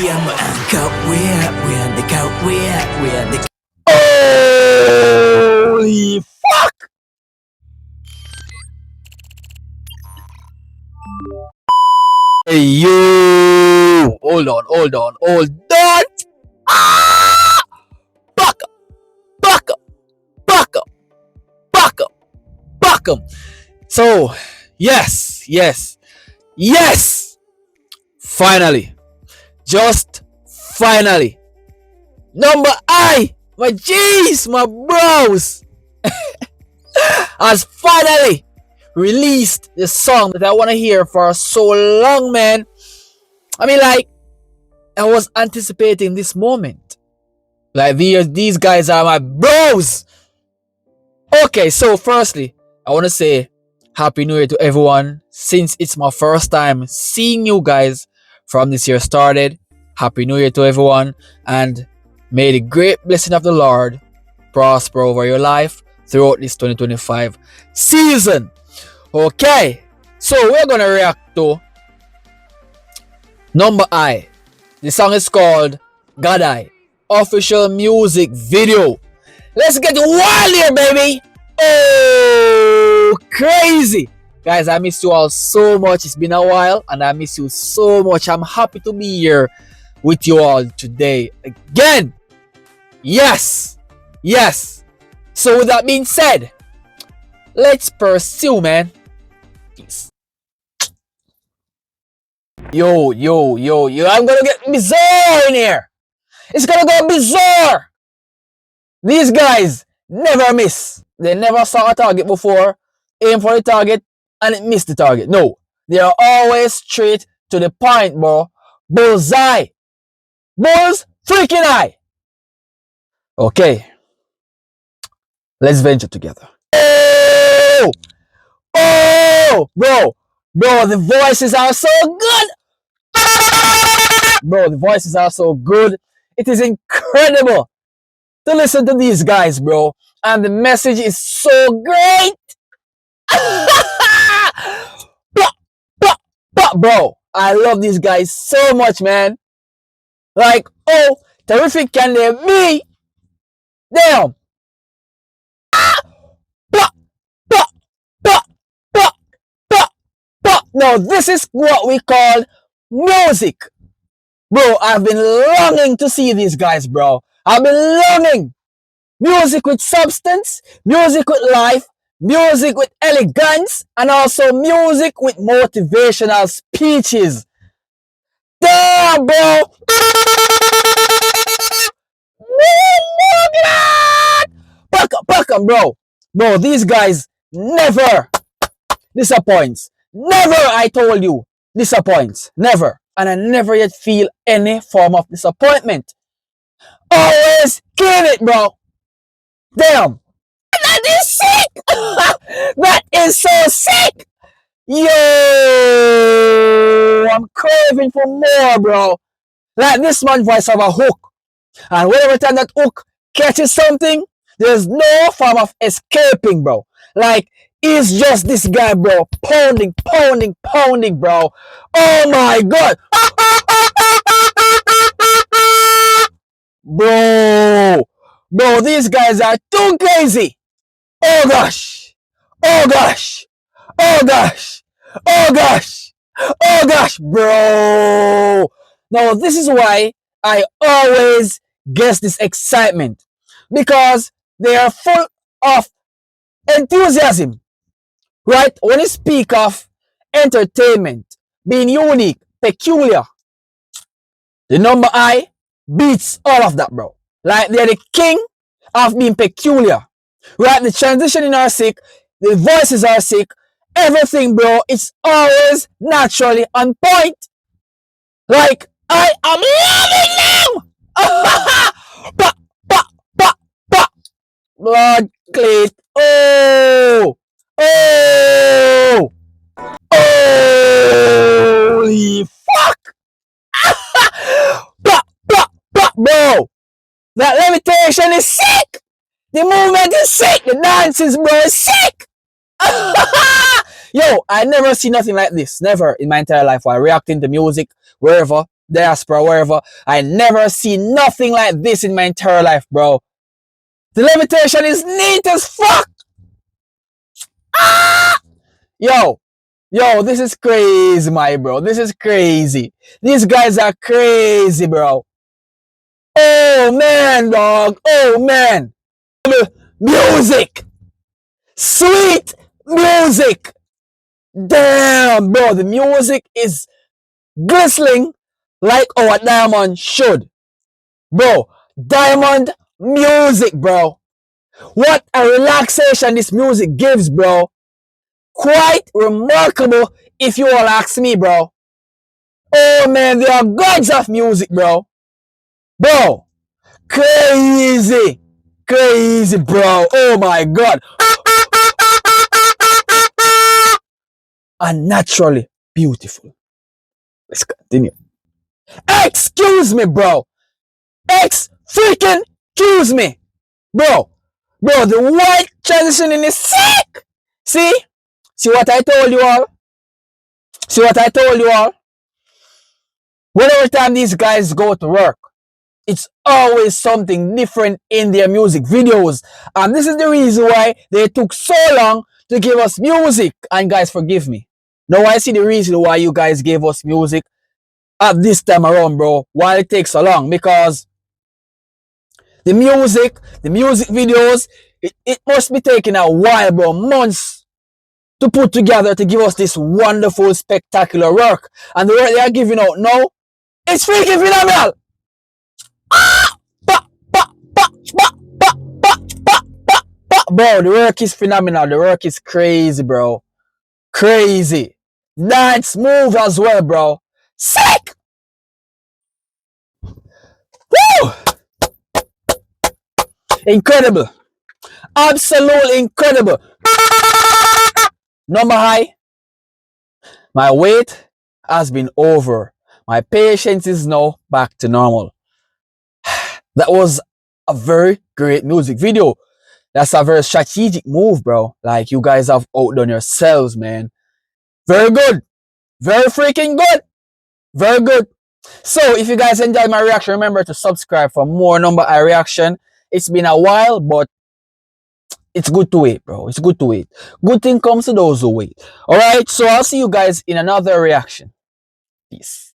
am anchor, we're the cow, we're the Holy fuck! Hey, yo! Hold on. Ah! Back up, back up, back up, back up, back up. So, yes. Finally, just finally, number I, my G's, my bros, has finally released the song that I want to hear for so long, man. I mean, like, I was anticipating this moment. Like, these guys are my bros. Okay, so firstly, I want to say Happy New Year to everyone. Since it's my first time seeing you guys from this year started, Happy New Year to everyone. And may the great blessing of the Lord prosper over your life throughout this 2025 season. Okay, so we're going to react to Number I. The song is called Godai. Official music video. Let's get wild here, baby. Oh, crazy. Guys, I miss you all so much. It's been a while and I miss you so much. I'm happy to be here with you all today again. Yes. So with that being said, let's pursue, man. Peace. Yo. I'm gonna get bizarre in here. It's gonna go bizarre. These guys never miss. They never saw a target before, aim for the target, and it missed the target. No, they are always straight to the point, bro. Bullseye. Bulls freaking eye. Okay. Let's venture together. Oh, bro, the voices are so good. Bro, the voices are so good. It is incredible to listen to these guys, bro. And the message is so great. Bro, I love these guys so much, man. Like, oh, terrific can they be? Damn. Now, this is what we call music. Bro, I've been longing to see these guys, bro. I've been longing. Music with substance, music with life, music with elegance, and also music with motivational speeches. Damn, bro. Back up, bro. Bro, these guys never disappoints. Never, I told you, disappoints. Never. And I never yet feel any form of disappointment. Always kill it, bro. Damn. That is sick. That is so sick. Yo, I'm craving for more, bro. Like, this man voice have a hook. And whenever time that hook catches something, there's no form of escaping, bro. Like, it's just this guy, bro, pounding, bro. Oh my god. Bro, these guys are too crazy. Oh gosh, bro. Now, this is why I always get this excitement, because they are full of enthusiasm, right? When you speak of entertainment being unique, peculiar, the Number I beats all of that, bro. Like, they're the king of being peculiar, right? The transition are sick, the voices are sick, everything, bro. It's always naturally on point. Like, I am loving them. Blood clit. Holy fuck. Bro, that levitation is sick. The movement is sick. The dances, bro, is sick. Yo, I never see nothing like this. Never in my entire life while reacting to music, wherever. diaspora, wherever. I never seen nothing like this in my entire life, bro. The levitation is neat as fuck. Ah! Yo, this is crazy, my bro. This is crazy. These guys are crazy, bro. Oh man, dog. Oh man. Music. Sweet music. Damn, bro. The music is glistening like our diamond should. Bro, diamond music, bro. What a relaxation this music gives, bro. Quite remarkable if you all ask me, bro. Oh man, they are gods of music, bro. Bro, crazy. Crazy, bro. Oh my god. Unnaturally beautiful. Let's continue. Excuse me, bro. Freaking excuse me. Bro, the white transitioning is sick. See? See what I told you all? See what I told you all? Whenever time these guys go to work, it's always something different in their music videos. And this is the reason why they took so long to give us music. And guys, forgive me. Now I see the reason why you guys gave us music at this time around, bro. Why it takes so long. Because the music videos, it must be taking a while, bro. Months to put together to give us this wonderful, spectacular work. And the work they are giving out now, it's freaking phenomenal. Bro, the work is phenomenal. The work is crazy, bro. Crazy. Dance move as well, bro. Sick! Woo! Incredible. Absolutely incredible. Number high. My wait has been over. My patience is now back to normal. That was a very great music video. That's a very strategic move, bro. Like, you guys have outdone yourselves, man. Very good. Very freaking good. Very good. So, if you guys enjoyed my reaction, remember to subscribe for more number eye reaction. It's been a while, but it's good to wait, bro. It's good to wait. Good thing comes to those who wait. Alright, so I'll see you guys in another reaction. Peace.